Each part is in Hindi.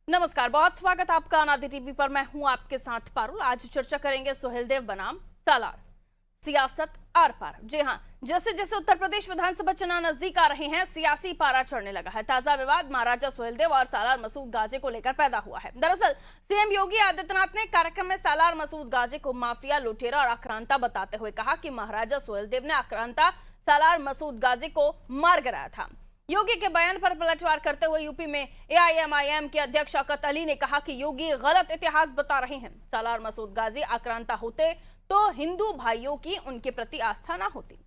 नमस्कार, बहुत स्वागत आपका अनादि टीवी पर। मैं हूं आपके साथ पारुल। आज चर्चा करेंगे सुहेलदेव बनाम सालार, सियासत आर पार। जी हां, जैसे जैसे उत्तर प्रदेश विधानसभा चुनाव नजदीक आ रहे हैं, सियासी पारा चढ़ने लगा है। ताजा विवाद महाराजा सुहेलदेव और सालार मसूद गाजी को लेकर पैदा हुआ है। दरअसल सीएम योगी आदित्यनाथ ने कार्यक्रम में सालार मसूद गाजी को माफिया, लुटेरा और आक्रांता बताते हुए कहा कि महाराजा सुहेलदेव ने आक्रांता सालार मसूद गाजी को मार गिराया था। योगी के बयान पर पलटवार करते हुए यूपी में एआईएमआईएम के अध्यक्ष शौकत अली ने कहा कि योगी गलत इतिहास बता रहे हैं। सालार मसूद गाजी आक्रांता होते तो हिंदू भाइयों की उनके प्रति आस्था ना होती।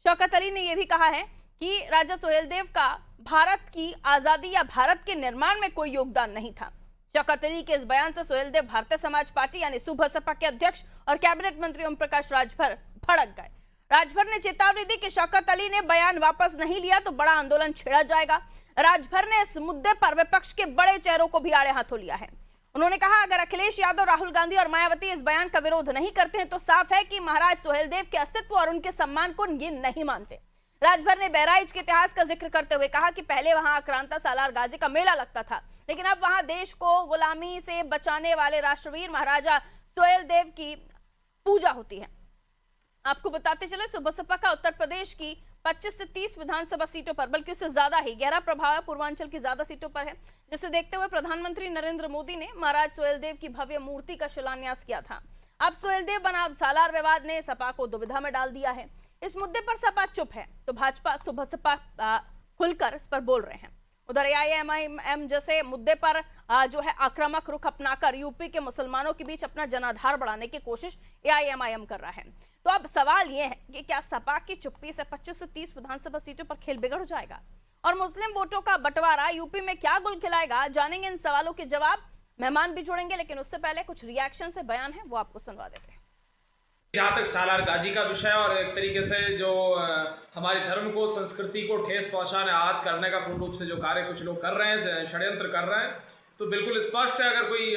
शौकत अली ने यह भी कहा है कि राजा सुहेलदेव का भारत की आजादी या भारत के निर्माण में कोई योगदान नहीं था। शौकत अली के इस बयान से सुहेलदेव भारतीय समाज पार्टी यानी सुबसपा के अध्यक्ष और कैबिनेट मंत्री ओम प्रकाश राजभर भड़क गए। राजभर ने चेतावनी दी कि शौकत अली ने बयान वापस नहीं लिया तो बड़ा आंदोलन छेड़ा जाएगा। राजभर ने इस मुद्दे पर विपक्ष के बड़े चेहरों को भी आड़े हाथों लिया है। उन्होंने कहा, अगर अखिलेश यादव, राहुल गांधी और मायावती इस बयान का विरोध नहीं करते हैं तो साफ है कि महाराज सुहेलदेव के अस्तित्व और उनके सम्मान को ये नहीं मानते। राजभर ने बहराइच के इतिहास का जिक्र करते हुए कहा कि पहले वहां आक्रांता सालार गाजी का मेला लगता था, लेकिन अब वहां देश को गुलामी से बचाने वाले राष्ट्रवीर महाराजा सुहेलदेव की पूजा होती है। आपको बताते चले, सुबसपा का उत्तर प्रदेश की 25 से 30 विधानसभा सीटों पर, बल्कि उससे ज्यादा ही गहरा प्रभाव है पूर्वांचल की ज्यादा सीटों पर है, जिसे देखते हुए प्रधानमंत्री नरेंद्र मोदी ने महाराज सुहेलदेव की भव्य मूर्ति का शिलान्यास किया था। अब सुहेलदेव बनाम सालार विवाद ने सपा को दुविधा में डाल दिया है। इस मुद्दे पर सपा चुप है तो भाजपा, सुबसपा खुलकर इस पर बोल रहे हैं। उधर एआईएमआईएम जैसे मुद्दे पर जो है आक्रामक रुख अपनाकर यूपी के मुसलमानों के बीच अपना जनाधार बढ़ाने की कोशिश एआईएमआईएम कर रहा है। तो अब सवाल यह है कि क्या सपा की चुप्पी से 25 से 30 विधानसभा सीटों पर खेल बिगड़ जाएगा और मुस्लिम वोटों का बंटवारा यूपी में क्या गुल खिलाएगा? जानेंगे इन सवालों के जवाब। मेहमान भी जुड़ेंगे, लेकिन उससे पहले कुछ रिएक्शन से बयान है वो आपको सुनवा देते हैं। जहाँ तक सालार गाजी का विषय और एक तरीके से जो हमारे धर्म को, संस्कृति को ठेस पहुंचाने, आहत करने का पूर्ण रूप से जो कार्य कुछ लोग कर रहे हैं, षड्यंत्र कर रहे हैं, तो बिल्कुल स्पष्ट है अगर कोई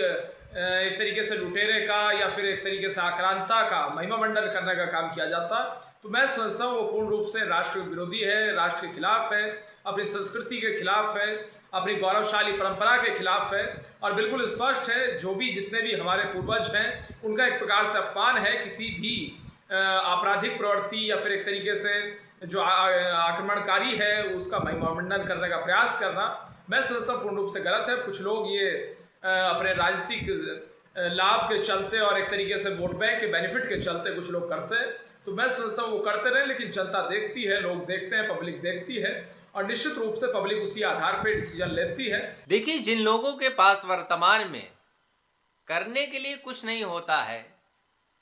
एक तरीके से लुटेरे का या फिर एक तरीके से आक्रांता का महिमा मंडन करने का काम किया जाता, तो मैं समझता हूँ वो पूर्ण रूप से राष्ट्र विरोधी है, राष्ट्र के खिलाफ है, अपनी संस्कृति के खिलाफ है, अपनी गौरवशाली परंपरा के खिलाफ है। और बिल्कुल स्पष्ट है जो भी जितने भी हमारे पूर्वज हैं उनका एक प्रकार से अपमान है। किसी भी आपराधिक प्रवृत्ति या फिर एक तरीके से जो आक्रमणकारी है उसका महिमा मंडन करने का प्रयास करना मैं समझता हूँ पूर्ण रूप से गलत है। कुछ लोग ये अपने राजनीतिक लाभ के चलते और एक तरीके से वोट बैंक के बेनिफिट के चलते कुछ लोग करते हैं, तो मैं समझता हूँ वो करते रहे, लेकिन जनता देखती है, लोग देखते हैं, पब्लिक देखती है और निश्चित रूप से पब्लिक उसी आधार पर डिसीजन लेती है। देखिए, जिन लोगों के पास वर्तमान में करने के लिए कुछ नहीं होता है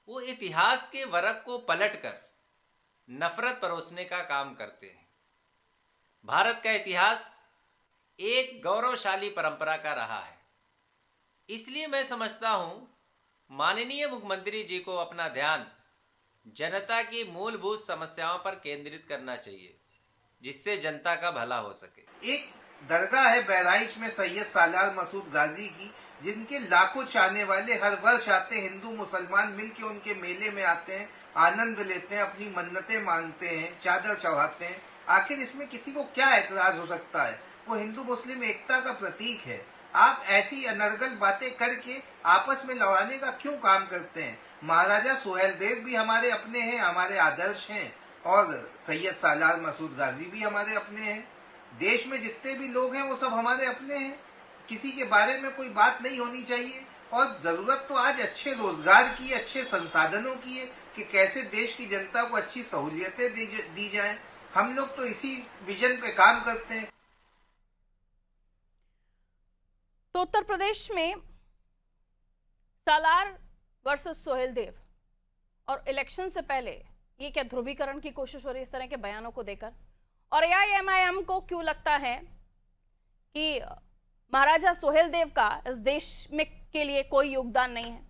वो इतिहास के वरक को पलटकर नफरत परोसने का काम करते हैं। भारत का इतिहास एक गौरवशाली परंपरा का रहा है, इसलिए मैं समझता हूं माननीय मुख्यमंत्री जी को अपना ध्यान जनता की मूलभूत समस्याओं पर केंद्रित करना चाहिए, जिससे जनता का भला हो सके। एक दरगाह है बहराइच में सैयद सालार मसूद गाजी की, जिनके लाखों चाहने वाले हर वर्ष आते हैं। हिंदू मुसलमान मिलके उनके मेले में आते हैं, आनंद लेते हैं, अपनी मन्नतें मांगते हैं, चादर चढ़ाते हैं। आखिर इसमें किसी को क्या एतराज हो सकता है? वो हिंदू मुस्लिम एकता का प्रतीक है। आप ऐसी अनर्गल बातें करके आपस में लड़ाने का क्यों काम करते हैं? महाराजा सुहेलदेव भी हमारे अपने हैं, हमारे आदर्श हैं, और सैयद सालार मसूद गाजी भी हमारे अपने हैं। देश में जितने भी लोग हैं वो सब हमारे अपने हैं। किसी के बारे में कोई बात नहीं होनी चाहिए। और जरूरत तो आज अच्छे रोजगार की, अच्छे संसाधनों की है कि कैसे देश की जनता को अच्छी सहूलियतें दी जाए। हम लोग तो इसी विजन पे काम करते हैं। तो उत्तर प्रदेश में सालार वर्सेस सुहेलदेव और इलेक्शन से पहले ये क्या ध्रुवीकरण की कोशिश हो रही है इस तरह के बयानों को देकर? और एआईएमआईएम को क्यों लगता है कि महाराजा सुहेलदेव का इस देश में के लिए कोई योगदान नहीं है?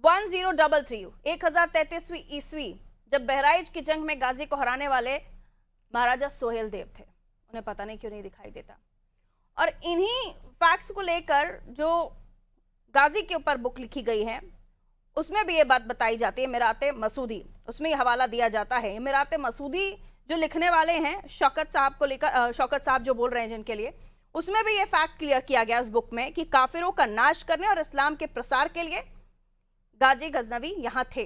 1033 ईस्वी जब बहराइच की जंग में गाजी को हराने वाले महाराजा सुहेलदेव थे, उन्हें पता नहीं क्यों नहीं दिखाई देता। और इन्हीं फैक्ट्स को लेकर जो गाजी के ऊपर बुक लिखी गई है उसमें भी ये बात बताई जाती है, मीराते मसूदी, उसमें ये हवाला दिया जाता है। मीराते मसूदी जो लिखने वाले हैं शौकत साहब को लेकर, शौकत साहब जो बोल रहे हैं जिनके लिए, उसमें भी ये फैक्ट क्लियर किया गया उस बुक में कि काफिरों का नाश करने और इस्लाम के प्रसार के लिए गाजी गजनवी यहां थे,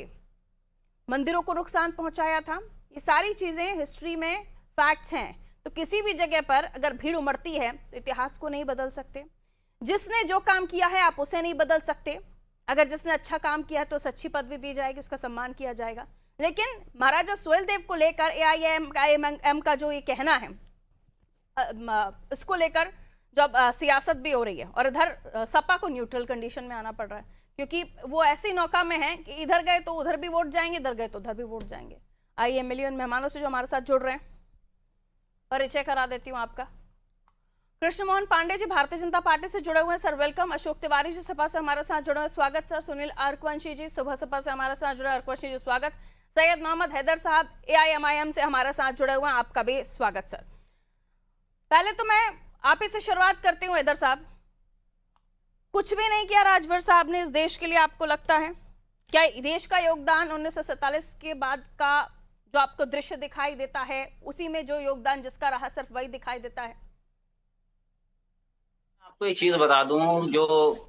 मंदिरों को नुकसान पहुंचाया था। ये सारी चीजें हिस्ट्री में फैक्ट्स हैं। तो किसी भी जगह पर अगर भीड़ उमड़ती है तो इतिहास को नहीं बदल सकते। जिसने जो काम किया है आप उसे नहीं बदल सकते। अगर जिसने अच्छा काम किया है तो उसे अच्छी पदवी दी जाएगी, उसका सम्मान किया जाएगा। लेकिन महाराजा सुहेलदेव को लेकर AIM का जो ये कहना है, इसको लेकर जब सियासत भी हो रही है और इधर सपा को न्यूट्रल कंडीशन में आना पड़ रहा है, क्योंकि वो ऐसी नौका में है कि इधर गए तो उधर भी वोट जाएंगे, इधर गए तो उधर भी वोट जाएंगे। आइए मिलियन मेहमानों से जो हमारे साथ जुड़ रहे हैं परिचय करा देती हूँ आपका। कृष्ण मोहन पांडे जी भारतीय जनता पार्टी से जुड़े हुए हैं, सर वेलकम। अशोक तिवारी जी सपा से हमारे साथ जुड़े हुए, स्वागत सर। सुनील अर्कवंशी जी सुबह सपा से हमारे साथ जुड़े, अर्कवंशी जी स्वागत। सैयद मोहम्मद हैदर साहब AIMIM से हमारे साथ जुड़े हुए हैं, आपका भी स्वागत सर। पहले तो मैं आप ही से शुरुआत करती हूँ हैदर साहब, कुछ भी नहीं किया राजभर साहब ने इस देश के लिए, आपको लगता है? क्या देश का योगदान 1947 के बाद का जो आपको दृश्य दिखाई देता है, उसी में जो योगदान जिसका रहा सिर्फ वही दिखाई देता है? आपको एक चीज बता दूं, जो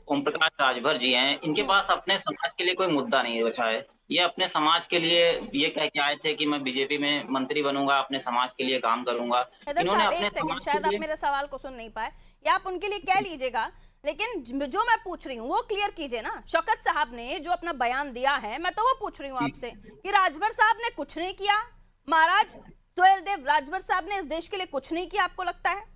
ओम प्रकाश राजभर जी हैं, इनके पास अपने समाज के लिए कोई मुद्दा नहीं बचा है। ये अपने समाज के लिए ये कह के आए थे कि मैं बीजेपी में मंत्री बनूंगा, अपने समाज के लिए काम करूंगा। इन्होंने अपने सेकंड, शायद आप मेरे सवाल को सुन नहीं पाए, या आप उनके लिए कह लीजिएगा, लेकिन जो मैं पूछ रही हूँ वो क्लियर कीजिए ना। शौकत साहब ने जो अपना बयान दिया है, मैं तो वो पूछ रही हूँ आपसे कि राजभर साहब ने कुछ नहीं किया, महाराज सुहेलदेव राजभर साहब ने इस देश के लिए कुछ नहीं किया, आपको लगता है?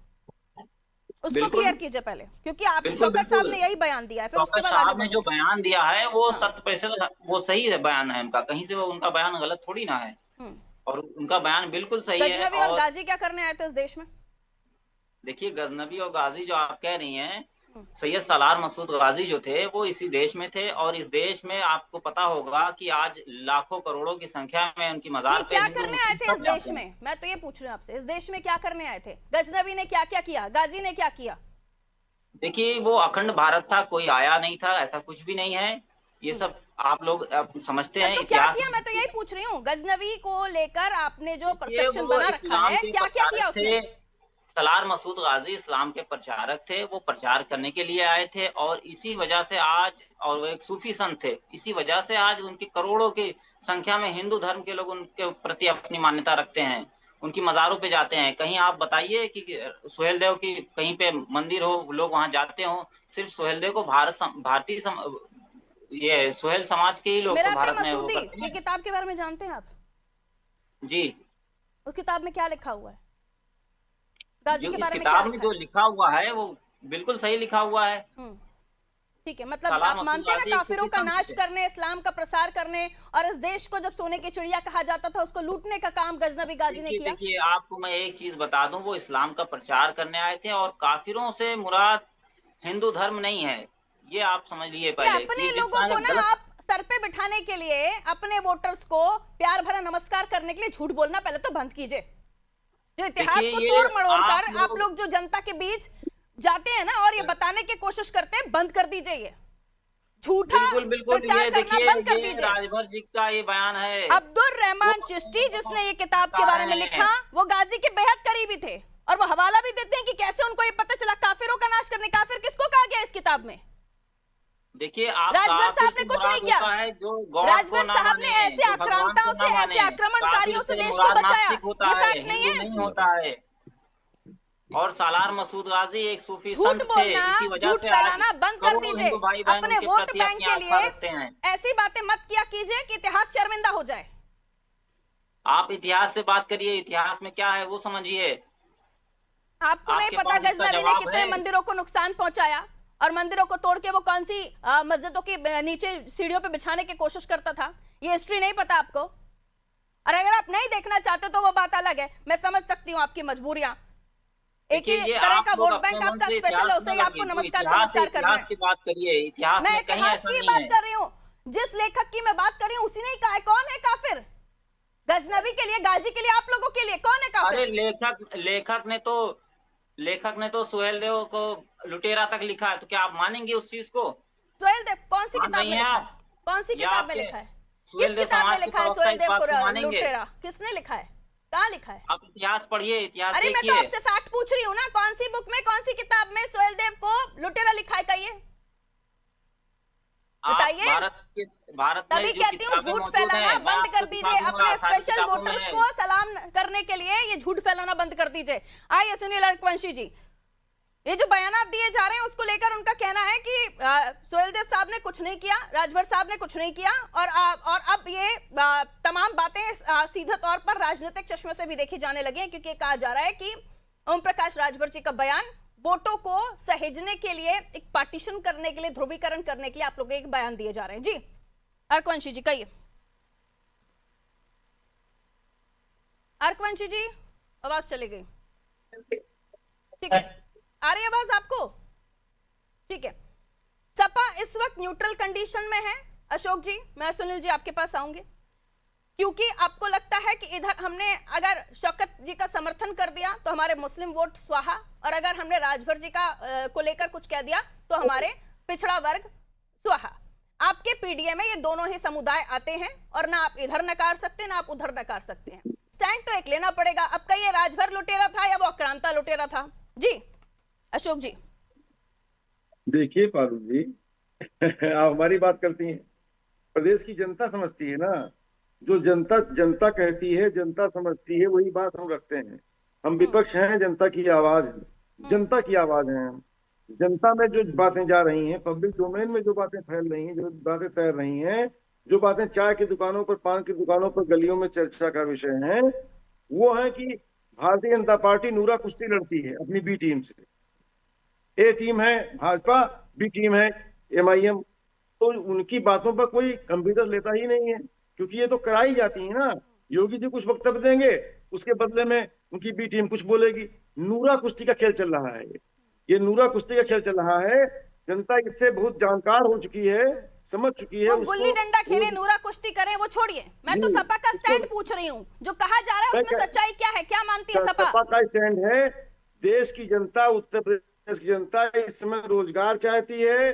उसको क्लियर कीजिए पहले, क्योंकि आप शौकत साहब ने यही बयान दिया है, फिर उसके बाद साहब ने जो बयान दिया है वो 100% वो सही है बयान है उनका, कहीं से वो उनका बयान गलत थोड़ी ना है, और उनका बयान बिल्कुल सही है। गजनवी और गाजी क्या करने आए थे इस देश में? देखिए, गजनवी और गाजी जो आप कह रही हैं, सैयद सालार मसूद गाजी जो थे वो इसी देश में थे, और इस देश में आपको पता होगा कि आज लाखों करोड़ों की संख्या में उनकी मजार पे क्या करने आए थे इस देश में? मैं तो ये पूछ रही हूँ आपसे, इस देश में क्या करने आए थे? गजनवी ने क्या क्या किया, गाजी ने क्या किया? देखिए, वो अखंड भारत था, कोई आया नहीं था, ऐसा कुछ भी नहीं है। ये सब आप लोग समझते हैं। तो क्या किया, मैं तो यही पूछ रही हूँ। गजनवी को लेकर आपने जो परसेप्शन बना रखा है, क्या क्या किया उसने? सलार मसूद गाजी इस्लाम के प्रचारक थे, वो प्रचार करने के लिए आए थे, और इसी वजह से आज, और वो एक सूफी संत थे, इसी वजह से आज उनकी करोड़ों की संख्या में हिंदू धर्म के लोग उनके प्रति अपनी मान्यता रखते हैं, उनकी मज़ारों पे जाते हैं। कहीं आप बताइए कि सुहेलदेव की कहीं पे मंदिर हो, लोग वहां जाते हो? सिर्फ सुहेलदेव को भारतीय ये सुहेल समाज के ही लोग तो भारत में वो करते हैं। ये किताब के बारे में जानते हैं आप? जी। उस किताब में क्या लिखा हुआ है? गाजी के बारे में किताब में जो लिखा हुआ है वो बिल्कुल सही लिखा हुआ है। ठीक है, मतलब आप मानते हैं ना काफिरों का नाश करने, इस्लाम का प्रसार करने, और इस देश को जब सोने की चिड़िया कहा जाता था उसको लूटने का काम गजनवी गाजी ने किया। देखिए, आपको मैं एक चीज बता दूं, वो इस्लाम का प्रचार करने आए थे, और काफिरों से मुराद हिंदू धर्म नहीं है, ये आप समझ लिए पहले। अपने लोगों को ना आप सर पे बिठाने के लिए, अपने वोटर्स को प्यार भरा नमस्कार करने के लिए झूठ बोलना पहले तो बंद कीजिए। जो इतिहास को तोड़ मड़ोड़ कर आप लोग जो जनता के बीच जाते हैं ना और ये बताने की कोशिश करते हैं, बंद कर दीजिए। ये झूठा प्रचार करना बंद कर दीजिए। राजभर जी का ये बयान है। अब्दुल रहमान चिश्ती जिसने ये किताब के बारे में लिखा, वो गाजी के बेहद करीबी थे, और वो हवाला भी देते हैं कि कैसे उनको ये पता चला काफिरों का नाश करने। काफिर किसको कहा गया इस किताब में? देखिए, राजभर साहब ने कुछ नहीं किया। राजभर साहब ने ऐसे आक्रांताओं से, ऐसे आक्रमणकारियों से देश को बचाया। ये फैक्ट नहीं है? नहीं होता है। और सालार मसूद गाजी एक सूफी झूठ बोलना, झूठ फैलाना बंद कर दीजिए। अपने वोट बैंक के लिए ऐसी बातें मत किया कीजिए कि इतिहास शर्मिंदा हो जाए। आप इतिहास से बात करिए, इतिहास में क्या है वो समझिए। आपको नहीं पता गजनवी ने कितने मंदिरों को नुकसान पहुंचाया, और मंदिरों को तोड़ के वो कौन सी मस्जिदों के नीचे सीढ़ियों पे बिछाने की कोशिश करता था? ये हिस्ट्री नहीं पता आपको? और अगर आप नहीं देखना चाहते तो वो बात अलग है, मैं समझ सकती हूँ आपकी मजबूरियां। एक ही तरह का वोट बैंक आपका स्पेशल है, उससे आपको नमस्कार चमत्कार करना है। की बात करिए, इतिहास मैं इतिहास की बात कर रही हूँ, जिस लेखक की मैं बात कर रही हूँ उसी ने कहा है। कौन है काफिर? गजनवी के लिए, गाजी के लिए, आप लोगों के लिए कौन है काफिर? अरे लेखक ने तो सुहेलदेव को लुटेरा तक लिखा है, तो क्या आप मानेंगे उस चीज को? सुहेलदेव कौन सी किताब में लिखा है? कौन सी किताब में लिखा है? किस किताब में लिखा है सुहेलदेव को लुटेरा? किसने लिखा है? कहाँ लिखा है? आप इतिहास पढ़िए, इतिहास अरे मैं तो देखिए। आपसे फैक्ट पूछ रही हूँ ना, कौन सी बुक में, कौन सी किताब में सोहेलदेव को लुटेरा लिखा है, कहिए बताइए। भारत में तभी जो कहती हूँ किताबें झूठ मौजूद फैलाना हैं, बंद कर मैं दीजिए, आपको अपने दिखा दूंगा, सारी स्पेशल किताबों में वोटर्स है। को सलाम करने के लिए ये झूठ फैलाना बंद कर दीजिए। आइए सुनील अर्कवंशी जी, ये जो बयानात दिए जा रहे हैं उसको लेकर उनका कहना है कि सोहेलदेव साहब ने कुछ नहीं किया, राजभर साहब ने कुछ नहीं किया, और अब ये तमाम बातें सीधे तौर पर राजनीतिक चश्मे से भी देखी जाने लगी हैं, क्योंकि कहा जा रहा है कि ओम प्रकाश राजभर जी का बयान वोटों को सहेजने के लिए, एक पार्टीशन करने के लिए, ध्रुवीकरण करने के लिए आप लोग एक बयान दिए जा रहे हैं। जी अर्कवंशी जी कहिए। अर्कवंशी जी आवाज चली गई, ठीक है, आ रही आवाज आपको? ठीक है, सपा इस वक्त न्यूट्रल कंडीशन में है। अशोक जी, मैं सुनील जी आपके पास आऊंगी, क्योंकि आपको लगता है कि इधर हमने अगर शौकत जी का समर्थन कर दिया तो हमारे मुस्लिम वोट स्वाहा, और अगर हमने राजभर जी का को लेकर कुछ कह दिया तो हमारे पिछड़ा वर्ग स्वाहा। आपके पीडीए में ये दोनों ही समुदाय आते हैं, और ना आप इधर नकार सकते हैं ना आप उधर नकार सकते हैं। स्टैंड तो एक लेना पड़ेगा। अब कहिए राजभर लुटेरा था या वो आक्रांता लुटेरा था? जी अशोक जी। देखिए पारुल जी, आप हमारी बात करती हैं, प्रदेश की जनता समझती है ना, जो जनता कहती है, जनता समझती है, वही बात हम रखते हैं। हम विपक्ष हैं, जनता की आवाज है, जनता की आवाज है। जनता में जो बातें जा रही हैं, पब्लिक डोमेन में जो बातें फैल रही हैं, जो बातें तैर रही हैं, जो बातें चाय की दुकानों पर, पान की दुकानों पर, गलियों में चर्चा का विषय है, वो है कि भारतीय जनता पार्टी नूरा कुश्ती लड़ती है अपनी बी टीम से। ए टीम है भाजपा, बी टीम है एमआईएम, तो उनकी बातों पर कोई गंभीरता लेता ही नहीं है, क्योंकि ये तो कराई जाती है ना। योगी जी कुछ वक्तव्य देंगे, उसके बदले में उनकी बी टीम कुछ बोलेगी। नूरा कुश्ती का खेल चल रहा है, ये नूरा कुश्ती का खेल चल रहा है। जनता इससे बहुत जानकार हो चुकी है, समझ चुकी है। वो गुल्ली डंडा खेले, नूरा कुश्ती करें, वो छोड़िए। मैं तो सपा का स्टैंड पूछ रही हूँ, जो कहा जा रहा है उसमें सच्चाई क्या है, क्या मानती है सपा? सपा का स्टैंड है, देश की जनता, उत्तर प्रदेश की जनता इस समय रोजगार चाहती है,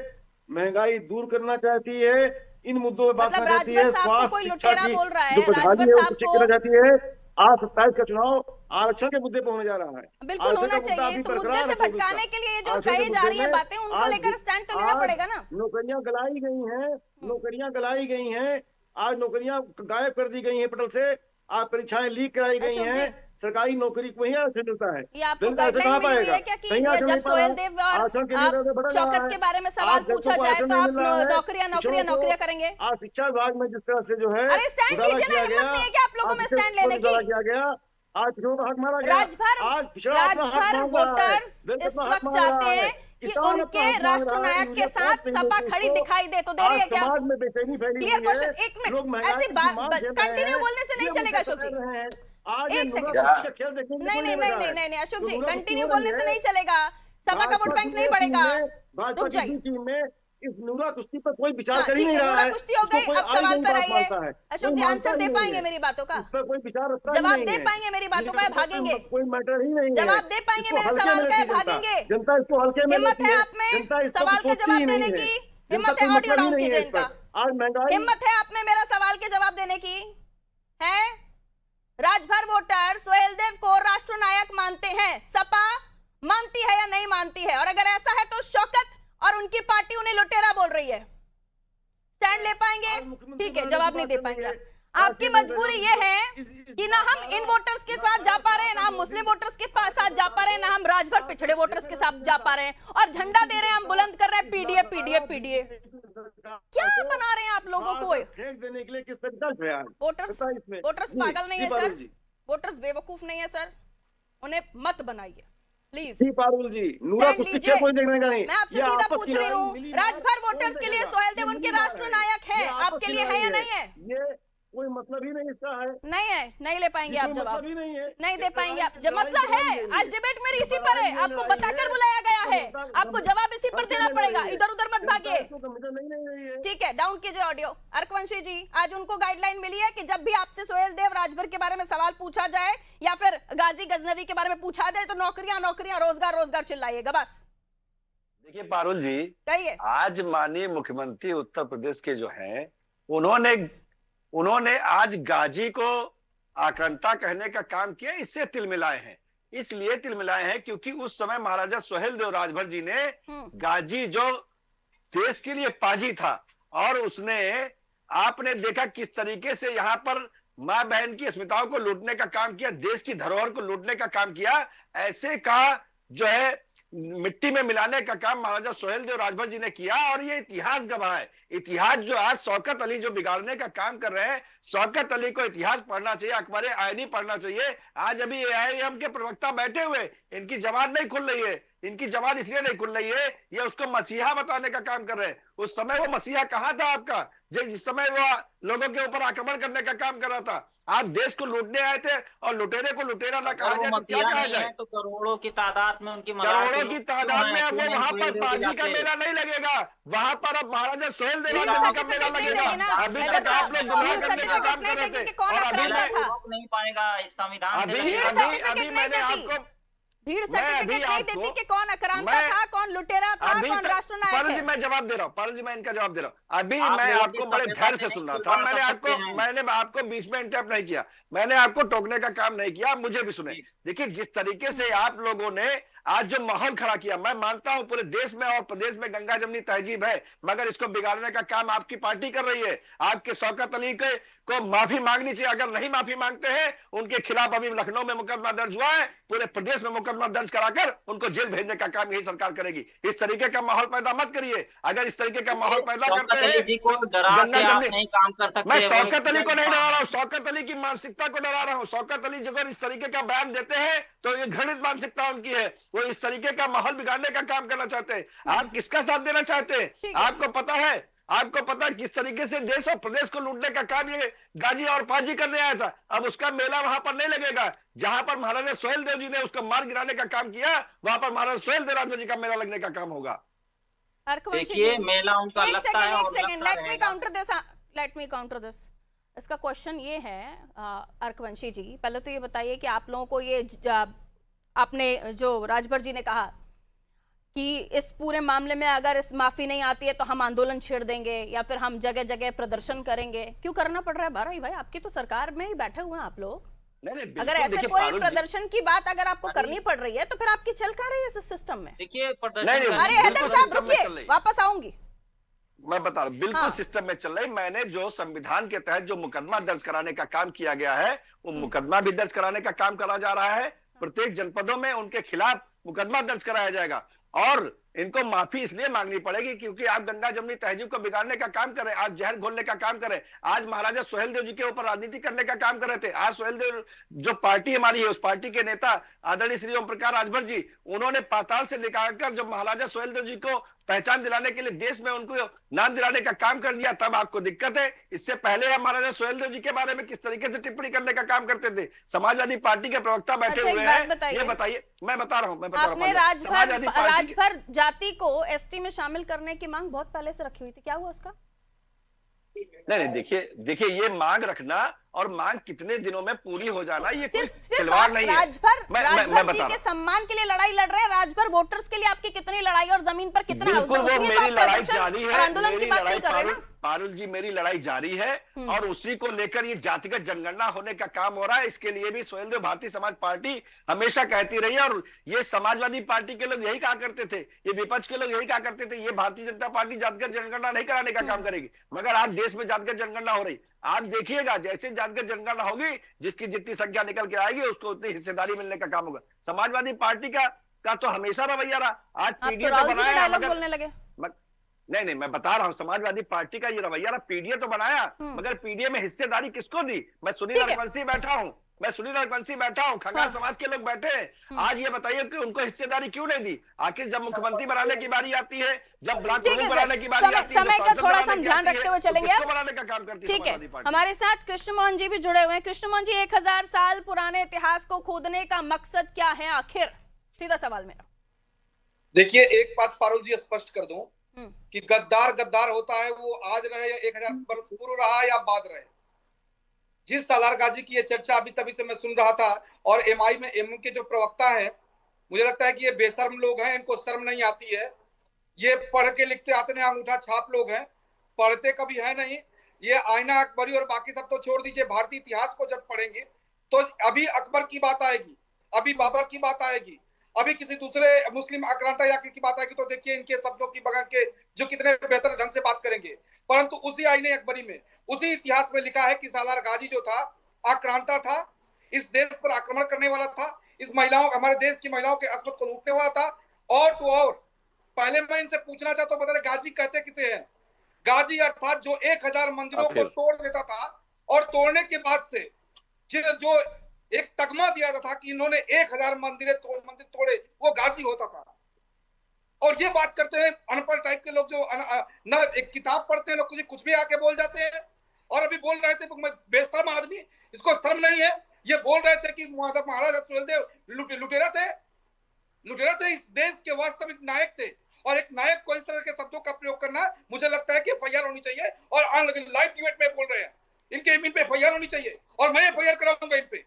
महंगाई दूर करना चाहती है, इन मुद्दों पर बात करना चाहती है। स्वास्थ्य, शिक्षा की जो बदहाली है उसको चेक करना चाहती है। आज 27 का चुनाव आरक्षण के मुद्दे पर होने जा रहा है, बिल्कुल होना चाहिए। तो मुद्दे से भटकाने के लिए जो कही जा रही है बातें, उनको लेकर स्टैंड तो लेना पड़ेगा ना। नौकरियां गलाई गई हैं, नौकरियां गलाई गई हैं, आज नौकरियां गायब कर दी गई हैं पोर्टल से, आज परीक्षाएं लीक कराई गई हैं, सरकारी नौकरी को वही आरक्षण मिलता है। ये आपको गाइडलाइन मिली हुई है क्या कि जब सोहेलदेव और शौकत के बारे में सवाल पूछा जाए तो आप नौकरियां करेंगे? आज शिक्षा विभाग में जिस तरह से जो है, अरे स्टैंड लीजिए ना, हिम्मत नहीं है क्या आप लोगों में स्टैंड लेने की? किया गया, आज पिछड़ों पर हक मारा गया। राजभर वोटर्स इस वक्त चाहते हैं कि उनके राष्ट्रनायक के साथ सपा खड़ी दिखाई दे, तो दे रही है क्या? समाज में बेचैनी फैली क्लियर हुई है। क्वेश्चन, एक मिनट, ऐसी बात कंटिन्यू बोलने से नहीं चलेगा अशोक जी, एक सेकंड। नहीं अशोक जी, कंटिन्यू बोलने से नहीं चलेगा, सपा का वोट बैंक नहीं बढ़ेगा, रुक जाइए। इस नूरा कुश्ती पर कोई विचार कर ही नहीं रहा है। कुश्ती हो गई, अब सवाल पर आइए। अशोक जी आंसर दे पाएंगे मेरी बातों का? कोई विचार, जवाब दे पाएंगे मेरी बातों का? भागेंगे? कोई मैटर ही नहीं है। जवाब दे पाएंगे मेरे सवाल का? भागेंगे? जनता इसको हल्के में हिम्मत है आप में सवाल के जवाब देने की? हिम्मत है? ऑडियो डाउन कीजिए इनका। आज महंगाई, हिम्मत है आप में मेरा सवाल के जवाब देने की? है? राजभर वोटर सोहेलदेव को राष्ट्रनायक मानते हैं, सपा मानती है या नहीं मानती है? और अगर ऐसा है तो शौकत और उनकी पार्टी उन्हें लुटेरा बोल रही है, स्टैंड ले पाएंगे? ठीक है, जवाब नहीं दे पाएंगे आप। आपकी मजबूरी ये है कि ना हम इन वोटर्स के साथ जा पा रहे हैं, ना हम मुस्लिम वोटर्स के साथ जा पा रहे हैं, ना हम राजभर पिछड़े वोटर्स के साथ जा पा रहे हैं, और झंडा दे रहे हैं हम बुलंद कर रहे हैं पीडीए पीडीए पीडीए। क्या बना रहे हैं आप लोगों को? फेंक देने के लिए किस विकल्प है? वोटर्स पागल नहीं है सर, वोटर्स बेवकूफ नहीं है सर, उन्हें मत बनाइए प्लीज। पारुल जी, नूरा कुश्ती कोई देखने का नहीं। मैं आपसे सीधा पूछ रही हूँ, राजभर वोटर्स के लिए सोहेलदेव उनके राष्ट्रनायक है, आपके लिए है या नहीं है? ये कोई मतलब ही नहीं इसका है। नहीं है, नहीं ले पाएंगे आप जवाब, मतलब ही नहीं दे पाएंगे आप। जब मसला है, आज डिबेट मेरी इसी पर है, आपको बताकर बुलाया गया है, आपको जवाब इसी पर देना पड़ेगा, इधर उधर मत भागिए। ठीक है, डाउन कीजिए ऑडियो। अर्कवंशी जी, आज उनको गाइडलाइन मिली है कि जब भी आपसे सोहेलदेव राजभर के बारे में सवाल पूछा जाए या फिर गाजी गजनवी के बारे में पूछा जाए तो नौकरियां नौकरियां, रोजगार रोजगार चिल्लाइएगा बस। देखिए पारुल जी, कहिए। आज माननीय मुख्यमंत्री उत्तर प्रदेश के जो हैं, उन्होंने आज गाजी को आक्रांता कहने का काम किया, इससे तिलमिलाए हैं। इसलिए तिलमिलाए हैं क्योंकि उस समय महाराजा सोहेलदेव राजभर जी ने गाजी जो देश के लिए पाजी था, और उसने, आपने देखा किस तरीके से यहाँ पर मां बहन की अस्मिताओं को लूटने का काम किया, देश की धरोहर को लूटने का काम किया। ऐसे का जो है मिट्टी में मिलाने का काम महाराजा सोहेलदेव राजभर जी ने किया, और ये इतिहास गवाह है। इतिहास जो आज शौकत अली जो बिगाड़ने का काम कर रहे हैं, शौकत अली को इतिहास पढ़ना चाहिए, अखबार आईनी पढ़ना चाहिए। आज अभी AIM के प्रवक्ता बैठे हुए, इनकी जबान नहीं खुल रही है। इनकी जबान इसलिए नहीं खुल रही है, ये उसको मसीहा बताने का काम कर रहे हैं। उस समय वो मसीहा कहां था आपका, जिस समय वो लोगों के ऊपर आक्रमण करने का काम कर रहा था। आप देश को लूटने आए थे, और लुटेरे को लुटेरा ना कहा जाए तो क्या कहा जाए? तो करोड़ों की तादाद में उनकी करोड़ों की तादाद में अब वो वहां पर पाजी का मेला नहीं लगेगा, वहां पर अब महाराजा सोहेलदेव राजभर का मेला लगेगा। अभी तक आप लोग गुमराह करने का काम कर रहे थे, और अभी मैं रोक नहीं पाएगा इस संविधान से। अभी मैंने आपको भीड़ सर्टिफिकेट नहीं देती कि कौन आक्रांता था, कौन लुटेरा था, कौन राष्ट्रनायक पारुल जी है। मैं जवाब दे रहा हूँ, पारुल जी मैं इनका जवाब दे रहा हूँ। अभी मैं आपको बड़े धैर्य से सुन रहा था, मैंने आपको बीच में इंटरप्ट नहीं किया, मैंने आपको टोकने का काम नहीं किया, मुझे भी सुने। देखिए जिस तरीके से आप लोगों ने आज जो माहौल खड़ा किया, मैं मानता हूं पूरे देश में और प्रदेश में गंगा जमनी तहजीब है, मगर इसको बिगाड़ने का काम आपकी पार्टी कर रही है। आपके शौकत अली को माफी मांगनी चाहिए। अगर नहीं माफी मांगते हैं, उनके खिलाफ अभी लखनऊ में मुकदमा दर्ज हुआ है, पूरे प्रदेश में मुकदमा दर्ज कराकर उनको जेल भेजने का काम यही सरकार करेगी। इस तरीके का माहौल पैदा मत करिए। अगर इस तरीके का माहौल पैदा करते हैं तो गंगा जमनी, नहीं काम कर सकते। मैं शौकत अली को नहीं डरा रहा हूँ, शौकत अली की मानसिकता को डरा रहा हूँ। शौकत अली अगर इस तरीके का बयान देते हैं तो ये घृणित मानसिकता उनकी है, वो इस तरीके का माहौल बिगाड़ने का काम करना चाहते हैं। आप किसका साथ देना चाहते हैं? आपको पता है, आपको पता है किस तरीके से देश और प्रदेश को लूटने का काम ये गाजी और पाजी करने आया था। अब उसका मेला वहां पर नहीं लगेगा। जहां पर महाराजा सोहेलदेव जी ने उसको मार गिराने का काम किया, वहां पर महाराजा सोहेलदेव राजभर जी का मेला लगने का काम होगा। देखिए मेला उनका लगता है। एक second, let me counter this. इसका क्वेश्चन ये है अर्कवंशी जी, पहले तो ये बताइए कि आप लोगों को ये आपने जो राजभर जी ने कहा कि इस पूरे मामले में अगर इस माफी नहीं आती है तो हम आंदोलन छेड़ देंगे या फिर हम जगह जगह प्रदर्शन करेंगे, क्यों करना पड़ रहा है भाई? आपकी तो सरकार में ही बैठे हुए हैं आप लोग। अगर ऐसे कोई प्रदर्शन की बात अगर आपको करनी पड़ रही है तो फिर आपकी चल कहां रही है इस सिस्टम में? देखिए प्रदर्शन, अरे हैदर साहब रुकिए, वापस आऊंगी। मैं बता रहा हूँ, बिल्कुल सिस्टम में चल रही। मैंने जो संविधान के तहत जो मुकदमा दर्ज कराने का काम किया गया है, वो मुकदमा भी दर्ज कराने का काम करा जा रहा है। प्रत्येक जनपदों में उनके खिलाफ मुकदमा दर्ज कराया जाएगा, और इनको माफी इसलिए मांगनी पड़ेगी क्योंकि आप गंगा जमनी तहजीब को बिगाड़ने का काम कर रहे हैं, आज जहर घोलने का काम कर रहे हैं। आज महाराजा सोहेलदेव जी के ऊपर राजनीति करने का काम कर रहे थे। आज सोहेलदेव जो पार्टी हमारी है, उस पार्टी के नेता आदरणीय श्री ओम प्रकाश राजभर जी, उन्होंने पाताल से निकालकर जब महाराजा सोहेलदेव जी को पहचान दिलाने के लिए देश में उनको नाम दिलाने का काम कर दिया, तब आपको दिक्कत है। इससे पहले हम महाराजा सोहेलदेव जी के बारे में किस तरीके से टिप्पणी करने का काम करते थे। समाजवादी पार्टी के प्रवक्ता बैठे हुए हैं, ये बताइए। मैं बता रहा हूँ, राजभर जाति को एसटी में शामिल करने की मांग बहुत पहले से रखी हुई थी, क्या हुआ उसका? नहीं, देखिए ये मांग रखना और मांग कितने दिनों में पूरी हो जाना, ये कोई खिलवाड़ नहीं है। राजभर जी के सम्मान के लिए लड़ाई लड़ रहे हैं, राजभर वोटर्स के लिए आपकी कितनी लड़ाई और जमीन पर कितना? बिल्कुल वो मेरी लड़ाई जारी है, आंदोलन की बात नहीं कर रहे ना पारुल जी, मेरी लड़ाई जारी है, और उसी को लेकर ये जातिगत जनगणना होने का काम हो रहा है। इसके लिए भी सोहेलदेव भारतीय समाज पार्टी हमेशा कहती रही है, और ये समाजवादी पार्टी के लोग यही कहा करते थे, ये विपक्ष के लोग यही कहा करते थे, ये भारतीय जनता पार्टी जातिगत जनगणना नहीं कराने का काम करेगी। मगर आज देश में जातिगत जनगणना हो रही, आप देखिएगा जैसे जातिगत जनगणना होगी, जिसकी जितनी संख्या निकल के आएगी उसको उतनी हिस्सेदारी मिलने का काम होगा। समाजवादी पार्टी का तो हमेशा रवैया रहा। आज पीडीए तो बनाया, बोलने लगे। नहीं, मैं बता रहा हूँ, समाजवादी पार्टी का ये रवैया रहा। पीडीए तो बनाया, मगर पीडीए में हिस्सेदारी किसको दी? मैं सुनील रघुवंशी बैठा हूँ, खंगार समाज के लोग बैठे हैं। आज ये बताइए कि उनको हिस्सेदारी क्यों नहीं दी? आखिर जब मुख्यमंत्री बनाने की बारी आती है, जब ब्लॉक प्रमुख बनाने की बारी आती है, समय का थोड़ा सा ध्यान रखते हुए चलेंगे, बनाने का काम करती है समाजवादी पार्टी। हमारे साथ कृष्ण मोहन जी भी जुड़े हुए हैं। कृष्ण मोहन जी, 1000 साल पुराने इतिहास को खोदने का मकसद क्या है आखिर? सीधा सवाल मेरा। देखिए एक बात पारुल जी स्पष्ट कर दूं कि गद्दार होता है, वो आज रहे या 1000 वर्ष पूर्व रहा या बाद रहे। जिस सालार गाजी की ये चर्चा अभी तभी से मैं सुन रहा था, और एमआई में एम के जो प्रवक्ता हैं, मुझे लगता है कि ये बेशर्म लोग हैं, इनको शर्म नहीं आती है। ये पढ़ के लिखते आते हैं, अंगूठा छाप लोग हैं, पढ़ते कभी है नहीं। ये आईना अकबरी और बाकी सब तो छोड़ दीजिए, भारतीय इतिहास को जब पढ़ेंगे, तो अभी अकबर की बात आएगी, अभी बाबर की बात आएगी, अभी किसी दूसरे मुस्लिम आक्रांता या की बात आएगी, तो देखिए इनके शब्दों की बगा के जो कितने बेहतर ढंग से बात करेंगे। परंतु उसी आईने अकबरी में, उसी इतिहास में लिखा है कि सालार गाजी जो था आक्रांता था, इस देश पर आक्रमण करने वाला था, इस महिलाओं, हमारे देश की महिलाओं के अस्मत को लूटने वाला था। और तो और पहले मैं इनसे पूछना चाहता हूँ, बता दें गाजी कहते किसे हैं? गाजी अर्थात जो 1000 मंदिरों को तोड़ देता था, और तोड़ने के बाद से जो एक तगमा दिया था कि इन्होंने 1000 मंदिर तोड़े, वो गाजी होता था। और ये बात करते हैं अनपढ़ टाइप के लोग, जो न एक किताब पढ़ते हैं, लोग कुछ भी आके बोल जाते हैं। और अभी बोल रहे थे बेशर्म आदमी, इसको शर्म नहीं है, ये बोल रहे थे कि महाराजा सुहेलदेव लुटेरा थे, इस देश के वास्तविक नायक थे। और एक नायक को इस तरह के शब्दों का प्रयोग करना, मुझे लगता है कि एफआईआर होनी चाहिए। और लाइव डिबेट में बोल रहे हैं, इन पे एफआईआर होनी चाहिए, और मैं एफआईआर कराऊंगा इन पे।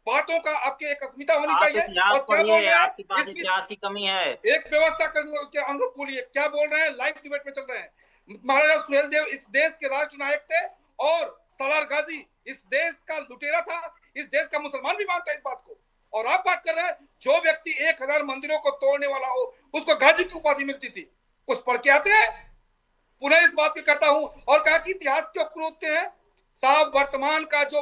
बातों का आपकी एक अस्मिता होनी चाहिए। और क्या बोल रहे हैं, आपके पास इतिहास की कमी है, एक व्यवस्था के अनुरूप बोलिए, क्या बोल रहे हैं? लाइव डिबेट में चल रहे हैं। महाराजा सुहेलदेव इस देश के राष्ट्र नायक थे, और सालार गाजी इस देश का लुटेरा था, इस देश का मुसलमान भी मानता है इस बात को। और आप बात कर रहे हैं, जो व्यक्ति 1000 मंदिरों को तोड़ने वाला हो, उसको गाजी की उपाधि मिलती थी। कुछ पढ़ के आते हैं? पुनः इस बात की करता हूं, और कहा कि इतिहास क्यों क्रोधते हैं साहब? वर्तमान का जो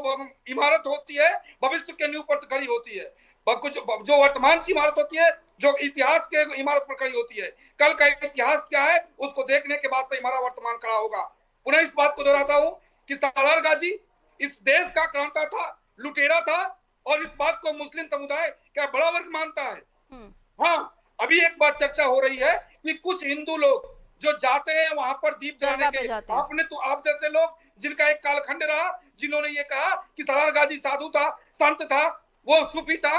इमारत होती है, भविष्य के नींव पर खड़ी होती है। जो वर्तमान की इमारत होती है, जो इतिहास के इमारत पर खड़ी होती है, कल का इतिहास क्या है, उसको देखने के बाद से हमारा वर्तमान खड़ा होगा। पुनः इस बात को दोहराता हूं कि सालार गाजी इस देश का क्रांता था, लुटेरा था, और इस बात को मुस्लिम समुदाय क्या बड़ा वर्ग मानता है। हाँ, अभी एक बात चर्चा हो रही है कि कुछ हिंदू लोग जो जाते हैं वहां पर दीप जलाने के लिए, आपने तो आप जैसे लोग जिनका एक कालखंड रहा, जिन्होंने ये कहा कि सालार गाजी साधु था, संत था, वो सूफी था,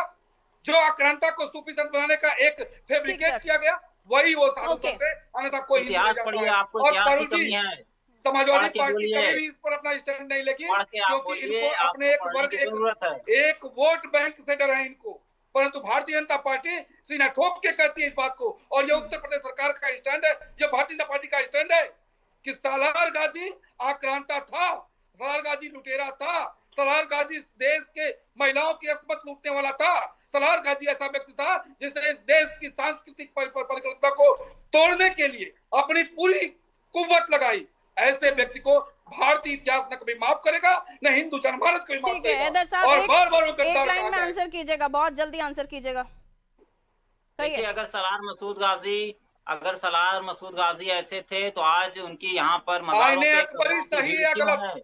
जो आक्रांता को सूफी संत बनाने का एक फैब्रिकेट किया गया, वही वो साधु थे, अन्यथा कोई नहीं जाता है। और पारुल जी, समाजवादी पार्टी कभी भी इस पर अपना स्टैंड नहीं लेगी, क्योंकि इनको अपने एक वर्ग, एक वोट बैंक से डर है इनको। परंतु भारतीय जनता पार्टी सीना ठोक के कहती है इस बात को, और ये उत्तर प्रदेश सरकार का स्टैंड है, ये भारतीय जनता पार्टी का स्टैंड है कि सालार गाजी आक्रांता था, सालार गाजी लुटेरा था, सालार गाजी इस देश के महिलाओं की अस्मत लूटने वाला था, सालार गाजी ऐसा व्यक्ति था जिसने इस देश की सांस्कृतिक परिकल्पना को तोड़ने के लिए अपनी पूरी कुव्वत लगाई। ऐसे व्यक्ति को भारतीय इतिहास न कभी माफ करेगा, न हिंदू जनमानस कभी माफ करेगा। हैदर साहब, और बार-बार वो एक लाइन में आंसर कीजिएगा, बहुत जल्दी आंसर कीजिएगा। देखिए, अगर सलार मसूद गाजी ऐसे थे, तो आज उनकी यहाँ पर आईने अकबरी सही है गलत?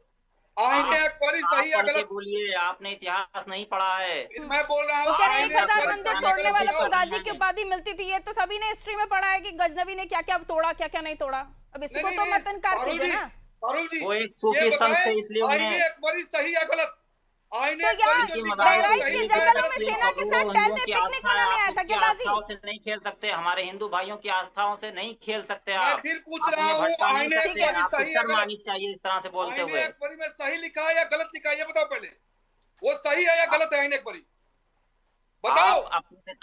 आईने अकबरी सही है गलत? बोलिए, आपने इतिहास नहीं पढ़ा है। मैं बोल रहा हूँ, 1000 मंदिर तोड़ने वालों को गाजी की उपाधि मिलती थी, ये तो सभी ने हिस्ट्री में पढ़ा है कि गजनवी ने क्या क्या तोड़ा, क्या क्या नहीं तोड़ा। अब इसको तो मत इनकार कीजिए ना। पारुल जी, वो एक सूफी संत थे, इसलिए आईने अकबरी सही है गलत? तो बहराइच के जंगलों में सेना के साथ टहलते पिकनिक मनाने आया था क्या गाजी? से नहीं खेल सकते, हमारे हिंदू भाइयों की आस्थाओं से नहीं खेल सकते आप। मैं फिर पूछ रहा हूँ, आईने अकबरी सही है गलत? मानी चाहिए इस तरह से बोलते हुए। आईने अकबरी में सही लिखा है या गलत लिखा है, ये बताओ पहले। वो सही है या गलत है आईने अकबरी? बताओ।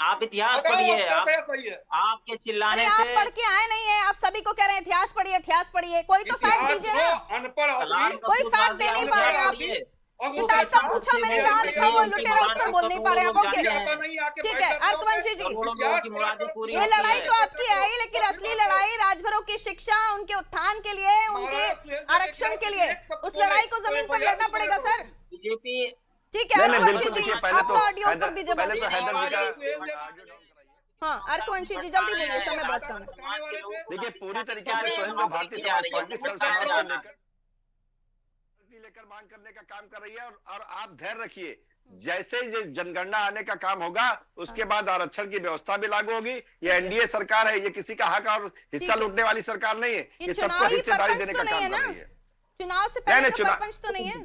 आप इतिहास पढ़िए, आपके चिल्लाने से आप पढ़ के आए नहीं है, आप सभी को कह रहे हैं इतिहास पढ़िए, इतिहास पढ़िए। कोई तो फैक्ट दीजिए ना। अनपढ़ आदमी कोई फैक्ट दे नहीं पा रहे आप। किताब का पूछा मैंने, कहाँ लिखा हुआ लुटेरा, उस पर बोल नहीं पा रहे आप। ओके, ठीक है अर्कवंशी जी, ये लड़ाई तो आपकी है ही, लेकिन असली लड़ाई राजभरों की शिक्षा, उनके उत्थान के लिए, उनके आरक्षण के लिए, उस लड़ाई को जमीन पर लड़ना पड़ेगा सर। बीजेपी, ठीक है अर्कवंशी जी, आपका ऑडियो कर दीजिए। हाँ अर्कवंशी जी जल्दी बोलिए, समय बहुत कम है। देखिए, पूरी तरीके से स्वयं भारतीय समाज पार्टी समाज को लेकर मांग करने का काम कर रही है। और आप धैर्य रखिए, जैसे ये जनगणना आने का काम होगा, उसके बाद आरक्षण की व्यवस्था भी लागू होगी। ये एनडीए सरकार है, ये किसी का हक और हिस्सा लूटने वाली सरकार नहीं है, ये सबको हिस्सेदारी देने का काम कर रही है। चुनाव से पहले परपंच तो नहीं है?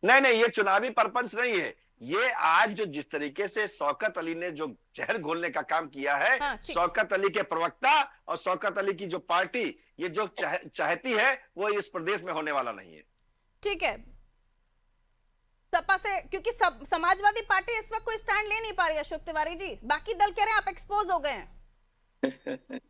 नहीं, ये चुनावी परपंच नहीं है। ये आज जो जिस तरीके से शौकत अली ने जो जहर घोलने का काम किया है, शौकत अली के प्रवक्ता और शौकत अली की जो पार्टी, ये जो चाहती है, वो इस प्रदेश में होने वाला नहीं है। ठीक है, सपा से, क्योंकि समाजवादी पार्टी इस वक्त कोई स्टैंड ले नहीं पा रही है अशोक तिवारी जी, बाकी दल कह रहे हैं आप एक्सपोज हो गए हैं।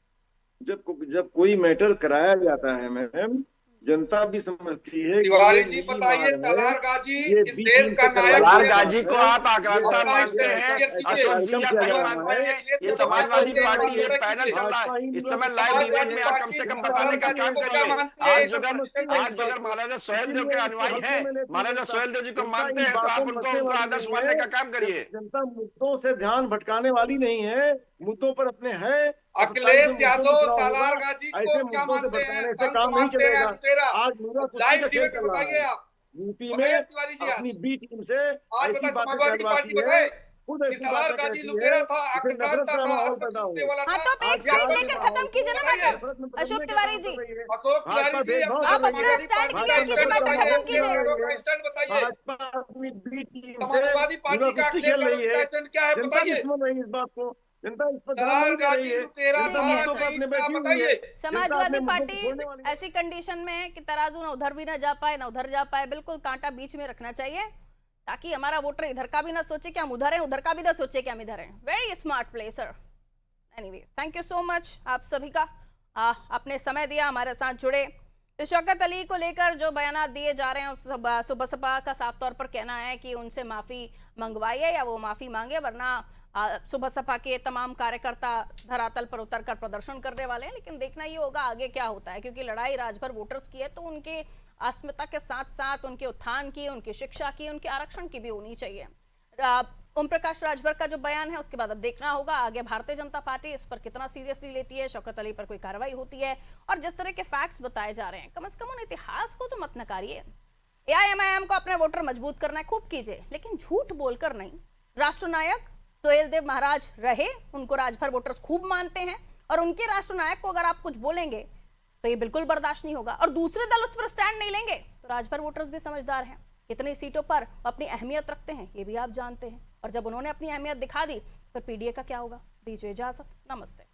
जब कोई मैटर कराया जाता है मैम, जनता भी समझती है। तिवारी जी बताइए, सालार गाजी इस देश का नायक। सालार गाजी को आप आक्रांता मानते हैं, अशोक जी आप नहीं मानते हैं? ये समाजवादी पार्टी है, पैनल चल रहा है इस समय लाइव डिबेट में, आप कम से कम बताने का काम करिए। आज अगर महाराजा सुहेलदेव के अनुयायी हैं, महाराजा सुहेलदेव जी को मानते हैं, तो आप उनको आदर्श मानने का काम करिए। जनता मुद्दों से ध्यान भटकाने वाली नहीं है, मुद्दों पर अपने है। अखिलेश यादव सालार गाजी को क्या मानते हैं? काम नहीं चलेगा। आज लाइव डिबेट बताइए आप यूपी में अपनी बी टीम से ऐसी समाजवादी पार्टी बताए सालार गाजी लुटेरा था, आक्रांता था, हाँ तो आप एक साइड लेकर खत्म कीजिए ना मैटर। अशोक तिवारी जी, अशोक तिवारी जी आप अपना स्टैंड क्लियर कीजिए, मैटर खत्म कीजिए। स्टैंड बताइए, अपनी बी टीम समाजवादी पार्टी का अखिलेश यादव का स्टैंड क्या है बताइए। इस बात को जनता इस पर सालार गाजी लुटेरा था, बताइए। समाजवादी पार्टी ऐसी कंडीशन में है कि तराजू ना उधर भी ना जा पाए ना उधर जा पाए, बिल्कुल कांटा बीच में रखना चाहिए ताकि हमारा वोटर इधर का भी ना सोचे कि हम उधर हैं, उधर का भी ना सोचे कि हम इधर हैं। Very smart play sir. Anyways, thank you so much आप सभी का, अपने समय दिया, हमारे साथ जुड़े। तो शौकत अली को लेकर जो बयानात दिए जा रहे हैं, सुबह सपा का साफ तौर पर कहना है कि उनसे माफी मंगवाइए या वो माफी मांगे, वरना सुबह सपा के तमाम कार्यकर्ता धरातल पर उतरकर प्रदर्शन करने वाले हैं। लेकिन देखना ये होगा आगे क्या होता है, क्योंकि लड़ाई राजभर वोटर्स की है, तो उनके अस्मिता के साथ साथ उनके उत्थान की, उनकी शिक्षा की, उनके आरक्षण की भी होनी चाहिए। ओम प्रकाश राजभर का जो बयान है उसके बाद अब देखना होगा आगे भारतीय जनता पार्टी इस पर कितना सीरियसली लेती है, शौकत अली पर कोई कार्रवाई होती है। और जिस तरह के फैक्ट्स बताए जा रहे हैं, कम से कम उन इतिहास को तो मत नकारिए। एआईएमआईएम को अपने वोटर मजबूत करना है, खूब कीजिए, लेकिन झूठ बोलकर नहीं। राष्ट्रनायक सुहेलदेव महाराज रहे, उनको राजभर वोटर्स खूब मानते हैं, और उनके राष्ट्रनायक को अगर आप कुछ बोलेंगे तो ये बिल्कुल बर्दाश्त नहीं होगा, और दूसरे दल उस पर स्टैंड नहीं लेंगे तो राजभर वोटर्स भी समझदार हैं, कितनी सीटों पर अपनी अहमियत रखते हैं ये भी आप जानते हैं। और जब उन्होंने अपनी अहमियत दिखा दी फिर पीडीए का क्या होगा। दीजिए इजाजत, नमस्ते।